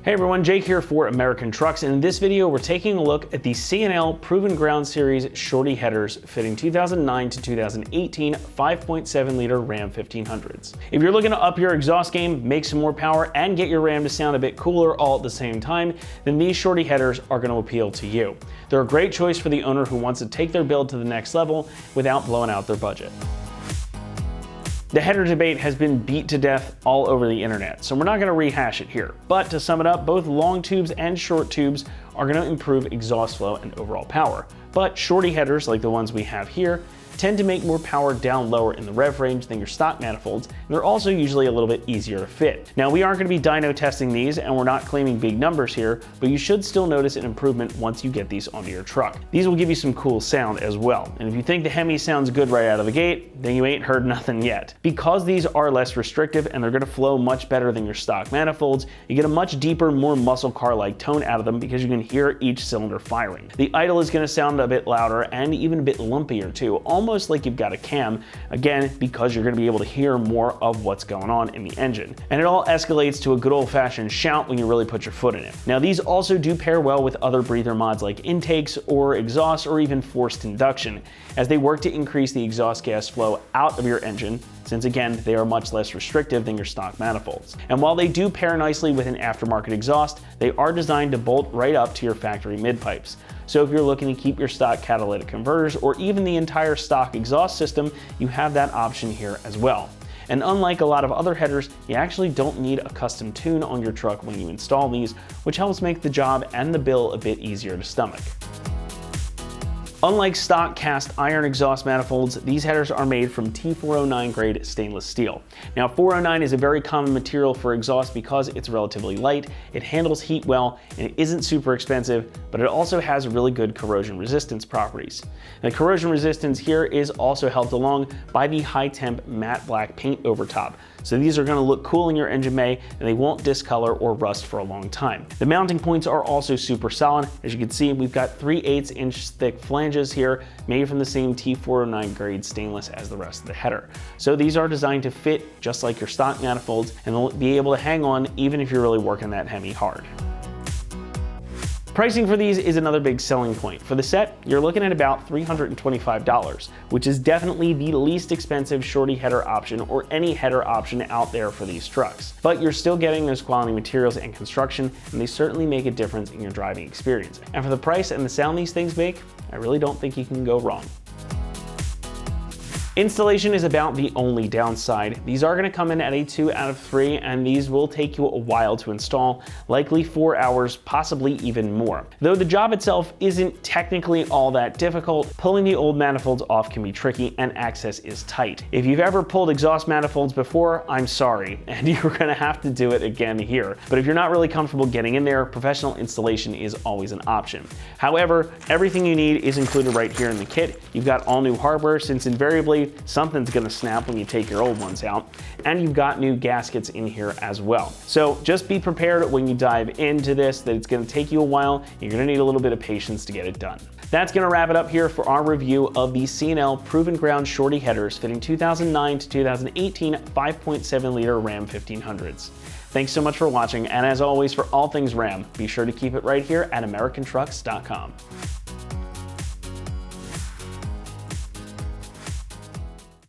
Hey everyone, Jake here for American Trucks, and in this video we're taking a look at the C&L Proven Ground Series Shorty Headers fitting 2009 to 2018 5.7 liter Ram 1500s. If you're looking to up your exhaust game, make some more power, and get your Ram to sound a bit cooler all at the same time, then these Shorty Headers are going to appeal to you. They're a great choice for the owner who wants to take their build to the next level without blowing out their budget. The header debate has been beat to death all over the internet, so we're not going to rehash it here. But to sum it up, both long tubes and short tubes are going to improve exhaust flow and overall power. But shorty headers, like the ones we have here, tend to make more power down lower in the rev range than your stock manifolds, and they're also usually a little bit easier to fit. Now, we aren't going to be dyno testing these, and we're not claiming big numbers here, but you should still notice an improvement once you get these onto your truck. These will give you some cool sound as well, and if you think the Hemi sounds good right out of the gate, then you ain't heard nothing yet. Because these are less restrictive and they're going to flow much better than your stock manifolds, you get a much deeper, more muscle car-like tone out of them because you can hear each cylinder firing. The idle is going to sound a bit louder and even a bit lumpier too, almost like you've got a cam, again, because you're going to be able to hear more of what's going on in the engine. And it all escalates to a good old-fashioned shout when you really put your foot in it. Now, these also do pair well with other breather mods like intakes or exhaust or even forced induction, as they work to increase the exhaust gas flow out of your engine, since again, they are much less restrictive than your stock manifolds. And while they do pair nicely with an aftermarket exhaust, they are designed to bolt right up to your factory mid-pipes. So if you're looking to keep your stock catalytic converters or even the entire stock exhaust system, you have that option here as well. And unlike a lot of other headers, you actually don't need a custom tune on your truck when you install these, which helps make the job and the bill a bit easier to stomach. Unlike stock cast iron exhaust manifolds, these headers are made from T409 grade stainless steel. Now, 409 is a very common material for exhaust because it's relatively light, it handles heat well, and it isn't super expensive, but it also has really good corrosion resistance properties. And the corrosion resistance here is also helped along by the high temp matte black paint over top. So these are going to look cool in your engine bay, and they won't discolor or rust for a long time. The mounting points are also super solid. As you can see, we've got 3/8 inch thick flanges here, made from the same T409 grade stainless as the rest of the header. So these are designed to fit just like your stock manifolds, and they'll be able to hang on even if you're really working that Hemi hard. Pricing for these is another big selling point. For the set, you're looking at about $325, which is definitely the least expensive shorty header option or any header option out there for these trucks. But you're still getting those quality materials and construction, and they certainly make a difference in your driving experience. And for the price and the sound these things make, I really don't think you can go wrong. Installation is about the only downside. These are going to come in at a 2 out of 3, and these will take you a while to install, likely 4 hours, possibly even more. Though the job itself isn't technically all that difficult, pulling the old manifolds off can be tricky and access is tight. If you've ever pulled exhaust manifolds before, I'm sorry, and you're going to have to do it again here. But if you're not really comfortable getting in there, professional installation is always an option. However, everything you need is included right here in the kit. You've got all new hardware, since invariably something's going to snap when you take your old ones out, and you've got new gaskets in here as well. So just be prepared when you dive into this that it's going to take you a while. You're going to need a little bit of patience to get it done. That's going to wrap it up here for our review of the C&L Proven Ground Shorty Headers fitting 2009 to 2018 5.7 liter Ram 1500s. Thanks so much for watching, and as always, for all things Ram, be sure to keep it right here at AmericanTrucks.com.